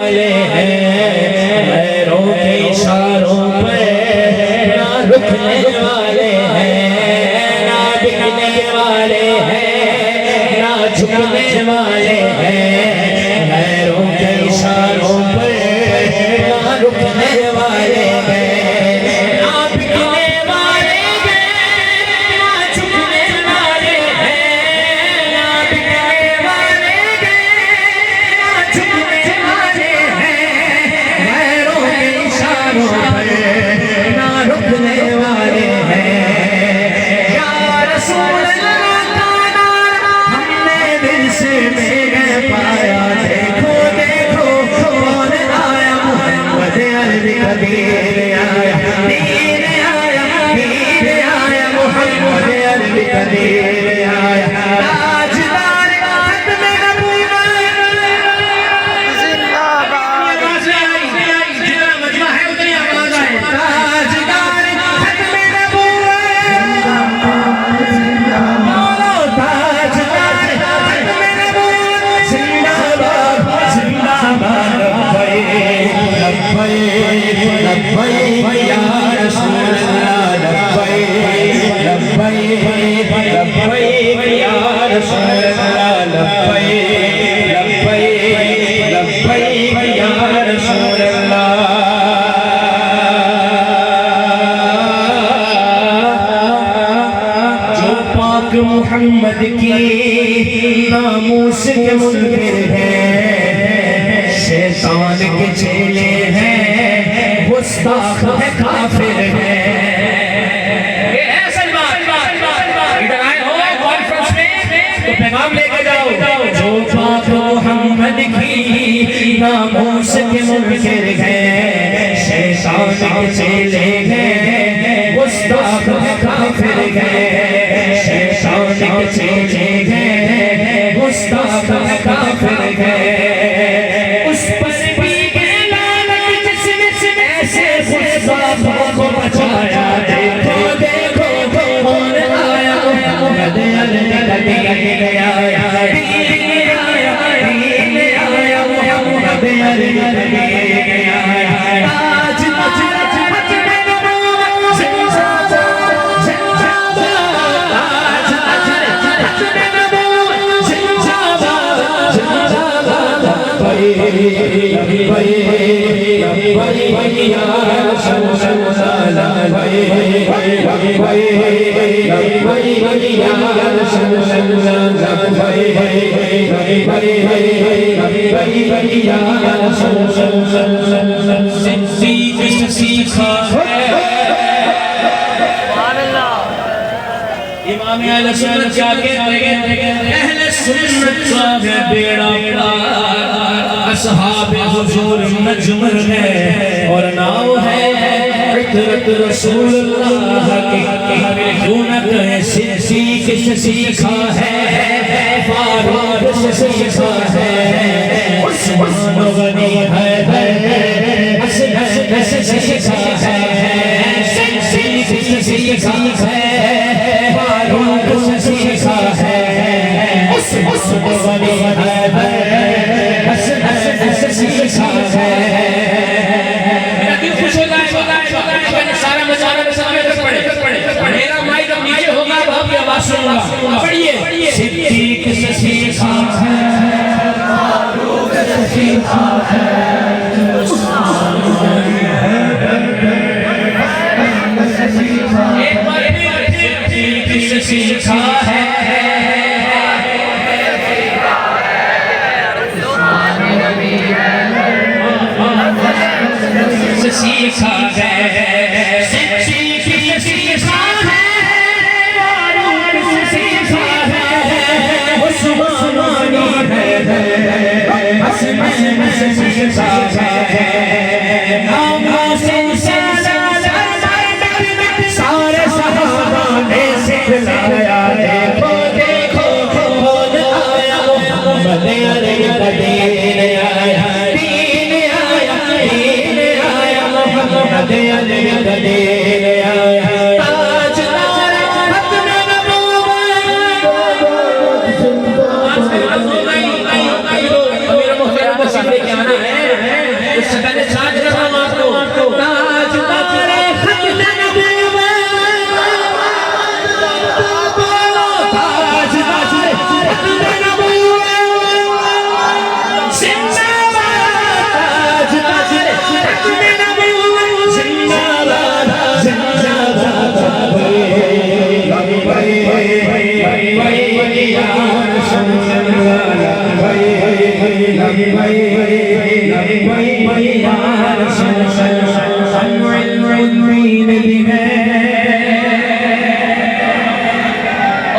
वाले हैं, गैरों के इशारों पे ना रुकने वाले हैं, ना बिकने वाले हैं, ना झुकने वाले हैं, गैरों के इशारों पे ना रुकने वाले हैं, ना बिकने वाले हैं, ना झुकने वाले हैं, ना बिकने वाले हैं, ना झुकने वाले हैं, गैरों के इशारों पे ना रुकने वाले हैं। या रसूल अल्लाह का नारा हमने दिल से मेरे पाया, देखो देखो कौन आया, मोहम्मद अरबी कबीर आया, वीर आया, वीर आया, मोहम्मद अरबी कबीर आया, ताजदार खत्म नबूवत जिंदाबाद। जितना मजमा है उतनी आवाज आए, ताजदार खत्म नबूवत जिंदाबाद, ताजदार खत्म नबूवत जिंदाबाद जिंदाबाद। लब्बैक लब्बैक या रसूल अल्लाह, लब्बैक लब्बैक लब्बैक या रसूल अल्लाह, लब्बैक लब्बैक लब्बैक या रसूल अल्लाह। जो पाक मोहम्मद की नामूस के मुनकिर हैं, शैतान के चेले हैं, गुस्ताख है, काफिर है। ये है असल बात। इधर आए हो कॉन्फ्रेंस में तो पैगाम लेके जाओ। जो पाक मोहम्मद की नामूस के मुनकिर हैं, शैतान के चेले हैं, गुस्ताख है, काफिर है, शैतान के चेले हैं, गुस्ताख है, काफिर है। उस पर भी गए लानत जिसने ऐसे गुस्ताखों को बचाया, देखो देखो कौन आया, मोहम्मद अरबी आया, दीन आया, दीन आया, मोहम्मद अरबी आया, ताजदार खत्म नबूवत जिंदाबाद जिंदाबाद, ताजदार खत्म नबूवत जिंदाबाद जिंदाबाद। लब्बैक या रसूल अल्लाह, लब्बैक या रसूल अल्लाह, लब्बैक या रसूल अल्लाह। सिद्दीक सीखा है इमाम अहले सुन्नत क्या कहते हैं, अहले सुन्नत का है बेड़ा पार, असहाबे हुजूर नज्म है और नाव है इतरत रसूलुल्लाह की। क्यों न कहे सिद्दीक से सीखा है, फारूक से सीखा है, उस्मान गनी है, हसन से सीखा है, सिद्दीक से सीखा है, फारूक से सीखा है, उस्मान गनी है, हसन से सीखा है। मेरा दिल खुश हो जाएगा, सारा मचाना सामने तक पड़े, मेरा माइक अब नीचे होगा, अब आपकी आवाज सुनूंगा। पढ़िए, सिद्दीक से सीखा है, फारूक से सीखा है, उस्मान गनी है, एक बार सिद्दीक से सीखा है, सीखा है, सिद्दीक से सीखा है, फारूक से सीखा है, उस्मान गनी है, हसन से सीखा है, नामों से सारे सहाबा ने सिखलाया, देखो देखो कौन आया, मोहम्मद अरबी आया, दीन आया, दीन आया, मोहम्मद अरबी आया, ताजदार खत्म नबूवत। आज हो गई, मेरा मुहतरम बसीर लेके आना है। उससे पहले चार्ज कर रहा हूँ आपको। ताज तारे खत्म नबूवत, ताज तारे खत्म नबूवत, जिंदाबाद ताज तारे खत्म नबूवत, जिंदाबाद जिंदाबाद।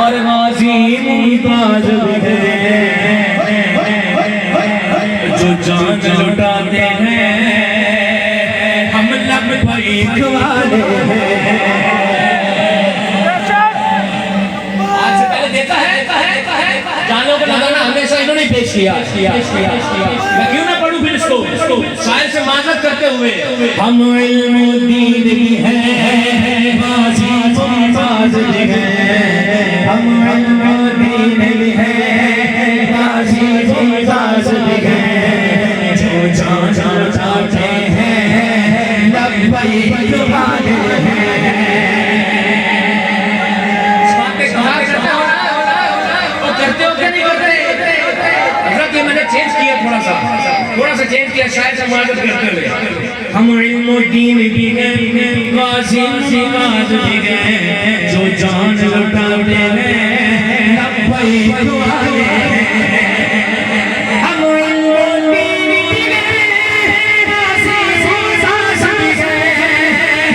और गाजी मुमताज भी है, जो जान लुटाते हैं हम लब भीख वाले हैं। आज से पहले देता है जानों को लगाना हमेशा इन्होंने पेश किया। मैं क्यों ना पढ़ूं फिर इसको शायर से माजरत करते हुए। हम इल्मुद्दीन भी हैं, गाजी मुमताज भी हैं, हम इल्मुद्दीन भी हैं, गाजी मुमताज भी हैं, जो जान लुटाते हैं लब्बैक वाले हैं। करते हो क्या नहीं करते? हज़रत ये मैंने चेंज किया थोड़ा सा चेंज किया शायद से माजरत करते हुए। हम इल्मुद्दीन भी हैं, गाजी मुमताज भी हैं, जो जान लुटाते हैं लब्बैक वाले हैं। हम इल्मुद्दीन भी हैं, गाजी मुमताज भी हैं,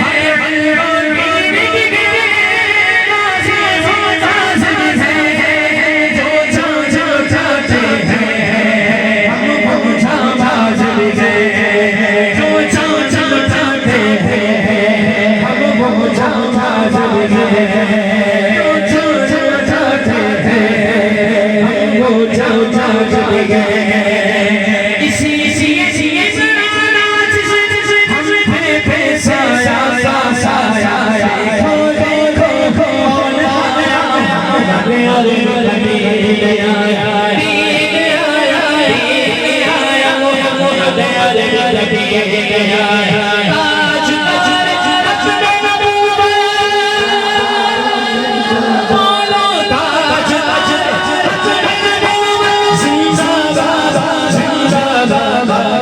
हम इल्मुद्दीन भी हैं, गाजी मुमताज भी हैं, जो जान लुटाते हैं हम मुमताज भी हैं, जो जान लुटाते हैं हम मुमताज भी हैं, जो जान लुटाते हैं हम मुमताज भी हैं। इसी नाच हम पे साया साया देखो कौन आया, अरे नबी आया, ताज तारे खत्म नबूवत, बोलो ताज तारे खत्म नबूवत, जिंदाबाद जिंदाबाद।